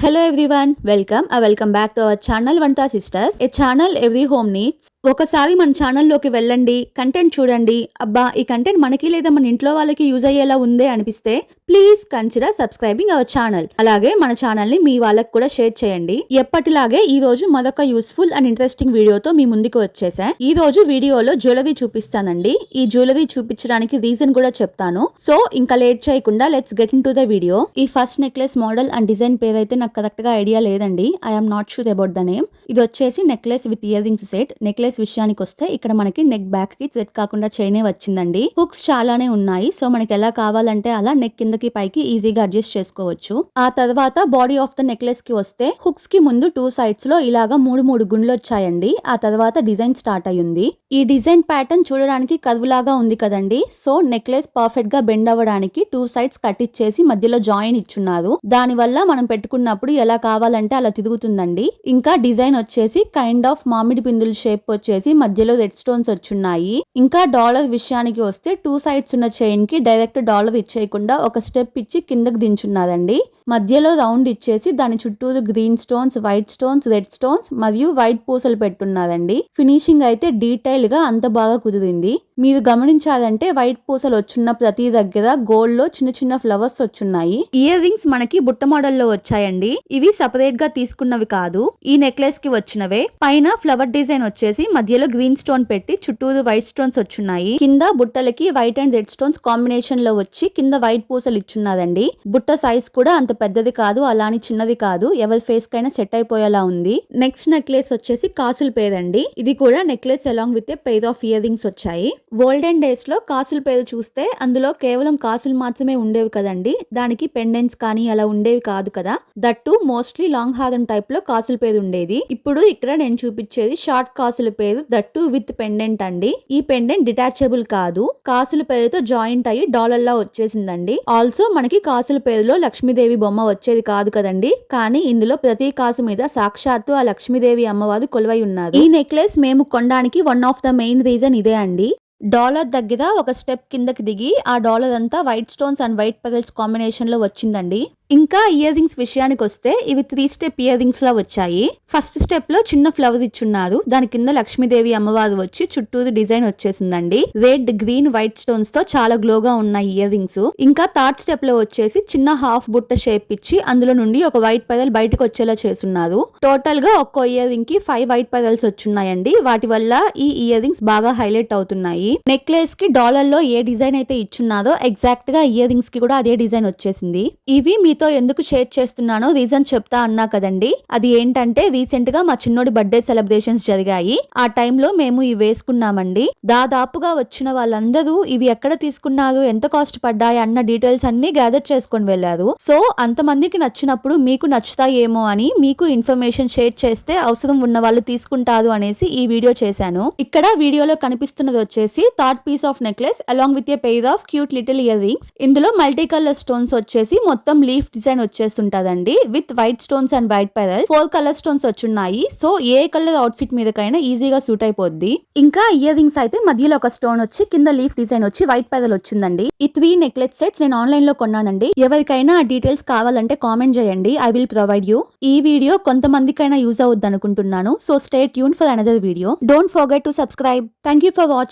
Hello everyone, welcome back to our channel Vanta Sisters, a channel every home needs. ఒకసారి మన ఛానల్లోకి వెళ్ళండి, content చూడండి. అబ్బా ఈ కంటెంట్ మనకి లేదా మన ఇంట్లో వాళ్ళకి యూజ్ అయ్యేలా ఉందే అనిపిస్తే please consider subscribing our channel. అలాగే మన ఛానల్ ని మీ వాళ్ళకి కూడా షేర్ చేయండి. ఎప్పటిలాగే ఈ రోజు మరొక యూస్ఫుల్ అండ్ ఇంట్రెస్టింగ్ వీడియోతో మీ ముందుకు వచ్చేసా. ఈ రోజు వీడియోలో జ్యువెలరీ చూపిస్తానండి. ఈ జ్యువెలరీ చూపించడానికి రీజన్ కూడా చెప్తాను. సో ఇంకా లేట్ చేయకుండా let's get into the video. ఈ first necklace model and design పేరైతే నాకు కరెక్ట్ గా ఐడియా లేదండి. I'm not sure about the name. ఇది వచ్చేసి necklace with earrings set. Necklace విషయానికి వస్తే ఇక్కడ మనకి నెక్ బ్యాక్ కి థ్రెడ్ కాకుండా చైనే వచ్చిందండి. హుక్స్ చాలానే ఉన్నాయి. సో మనకి ఎలా కావాలంటే అలా నెక్ కిందకి పైకి ఈజీగా అడ్జస్ట్ చేసుకోవచ్చు. ఆ తర్వాత బాడీ ఆఫ్ ద నెక్లెస్ కి వస్తే హుక్స్ కి ముందు టూ సైడ్స్ లో ఇలాగా మూడు గుండ్లు వచ్చాయండి. ఆ తర్వాత డిజైన్ స్టార్ట్ అయ్యింది. ఈ డిజైన్ ప్యాటర్న్ చూడడానికి కర్వ్ లాగా ఉంది కదండి. సో నెక్లెస్ పర్ఫెక్ట్ గా బెండ్ అవ్వడానికి టూ సైడ్స్ కట్ ఇచ్చేసి మధ్యలో జాయిన్ ఇచ్చున్నారు. దాని వల్ల మనం పెట్టుకున్నప్పుడు ఎలా కావాలంటే అలా తిరుగుతుందండి. ఇంకా డిజైన్ వచ్చేసి కైండ్ ఆఫ్ మామిడి పిందుల షేప్ వచ్చేసి మధ్యలో రెడ్ స్టోన్స్ వచ్చున్నాయి. ఇంకా డాలర్ విషయానికి వస్తే టూ సైడ్స్ ఉన్న చైన్ కి డైరెక్ట్ డాలర్ ఇచ్చేయకుండా ఒక స్టెప్ ఇచ్చి కిందకి దించున్నారండి. మధ్యలో రౌండ్ ఇచ్చేసి దాని చుట్టూరు green stones, white stones, red stones మరియు వైట్ పూసలు పెట్టున్నారండి. ఫినిషింగ్ అయితే డీటెయిల్ గా అంత బాగా కుదిరింది. మీరు గమనించాలంటే వైట్ పూసలు వచ్చున్న ప్రతి దగ్గర గోల్డ్ లో చిన్న చిన్న ఫ్లవర్స్ వచ్చున్నాయి. ఇయర్ రింగ్స్ మనకి బుట్ట మోడల్లో వచ్చాయండి. ఇవి సపరేట్ గా తీసుకున్నవి కాదు, ఈ నెక్లెస్ కి వచ్చినవే. పైన ఫ్లవర్ డిజైన్ వచ్చేసి మధ్యలో గ్రీన్ స్టోన్ పెట్టి చుట్టూరు వైట్ స్టోన్స్ వచ్చున్నాయి. కింద బుట్టలకి white and red stones combination లో వచ్చి కింద వైట్ పూసలు ఇచ్చున్నారండి. బుట్ట సైజ్ కూడా అంత పెద్దది కాదు, అలాని చిన్నది కాదు. ఎవరి ఫేస్ కైనా సెట్ అయిపోయేలా ఉంది. నెక్స్ట్ నెక్లెస్ వచ్చేసి కాసుల పేరు అండి. ఇది కూడా necklace along with a pair of ear rings వచ్చాయి. గోల్డెన్ డేస్ లో కాసుల పేరు చూస్తే అందులో కేవలం కాసులు మాత్రమే ఉండేవి కదండి. దానికి పెండెంట్స్ కానీ అలా ఉండేవి కాదు కదా. దట్టు మోస్ట్లీ లాంగ్ హారం టైప్ లో కాసుల పేరు ఉండేది. ఇప్పుడు ఇక్కడ నేను చూపించేది షార్ట్ కాసుల పేరు, దట్టు విత్ పెండెంట్ అండి. ఈ పెండెంట్ డిటాచబుల్ కాదు, కాసుల పేరుతో జాయింట్ అయ్యి డాలర్ లా వచ్చేసిందండి. ఆల్సో మనకి కాసుల పేరులో లక్ష్మీదేవి బొమ్మ వచ్చేది కాదు కదండి. కానీ ఇందులో ప్రతి కాసు మీద సాక్షాత్తు ఆ లక్ష్మీదేవి అమ్మవారు కొలువై ఉన్నారు. ఈ నెక్లెస్ మేము కొనడానికి one of the main reason ఇదే అండి. డాలర్ దగ్గర ఒక స్టెప్ కిందకి దిగి ఆ డాలర్ అంతా white stones and white pearls combination లో వచ్చిందండి. ఇంకా ఇయర్ రింగ్స్ విషయానికి వస్తే ఇవి 3 స్టెప్ ఇయర్ రింగ్స్ లా వచ్చాయి. ఫస్ట్ స్టెప్ లో చిన్న ఫ్లవర్ ఇచ్చున్నారు. దాని కింద లక్ష్మీదేవి అమ్మవారు వచ్చి చుట్టూరు డిజైన్ వచ్చేసిందండి. రెడ్, గ్రీన్, వైట్ స్టోన్స్ తో చాలా గ్లోగా ఉన్నాయి ఇయర్ రింగ్స్. ఇంకా థర్డ్ స్టెప్ లో వచ్చేసి చిన్న హాఫ్ బుట్ట షేప్ ఇచ్చి అందులో నుండి ఒక వైట్ పెరల్ బయటకు వచ్చేలా చేస్తున్నారు. టోటల్ గా ఒక్కో ఇయర్ రింగ్ కి 5 వైట్ పెరల్స్ వచ్చున్నాయండి. వాటి వల్ల ఈ ఇయర్ రింగ్స్ బాగా హైలైట్ అవుతున్నాయి. నెక్లెస్ కి డాలర్ లో ఏ డిజైన్ అయితే ఇచ్చున్నారో ఎగ్జాక్ట్ గా ఇయర్ రింగ్స్ కి కూడా అదే డిజైన్ వచ్చేసింది. ఇవి మీతో ఎందుకు షేర్ చేస్తున్నానో రీజన్ చెప్తా అన్నా కదండి. అది ఏంటంటే రీసెంట్ గా మా చిన్నోడి బర్త్డే సెలబ్రేషన్స్ జరిగాయి. ఆ టైంలో మేము ఇవి వేసుకున్నామండి. దాదాపుగా వచ్చిన వాళ్ళందరూ ఇవి ఎక్కడ తీసుకున్నారు, ఎంత కాస్ట్ పడ్డాయి అన్న డీటెయిల్స్ అన్ని గ్యాదర్ చేసుకొని వెళ్లారు. సో అంతమందికి నచ్చినప్పుడు మీకు నచ్చుతాయేమో అని మీకు ఇన్ఫర్మేషన్ షేర్ చేస్తే అవసరం ఉన్న వాళ్ళు తీసుకుంటారు అనేసి ఈ వీడియో చేశాను. ఇక్కడ వీడియోలో కనిపిస్తున్నది వచ్చేసి third piece of necklace along with a pair of cute little earrings. ఇందులో మల్టీ కలర్ స్టోన్స్ వచ్చేసి మొత్తం లీఫ్ డిజైన్ వచ్చేస్తుంటదండి with white stones and white pearl. 4 colour stones వచ్చున్నాయి. సో ఏ కలర్ అవుట్ఫిట్ మీదకైనా ఈజీగా సూట్ అయిపోద్ది. ఇంకా ear rings అయితే మధ్యలో ఒక స్టోన్ వచ్చి కింద లీఫ్ డిజైన్ వచ్చి వైట్ పెరల్ వచ్చిందండి. ఈ 3 నెక్లెస్ సెట్స్ నేను ఆన్లైన్ లో కొన్నానండి. ఎవరికైనా ఆ డీటెయిల్స్ కావాలంటే కామెంట్ చేయండి, ఐ విల్ ప్రొవైడ్ యూ. ఈ వీడియో కొంతమందికైనా యూజ్ అవుద్ది అనుకుంటున్నాను. So stay tune for another video. Don't forget to subscribe. Thank you for watching.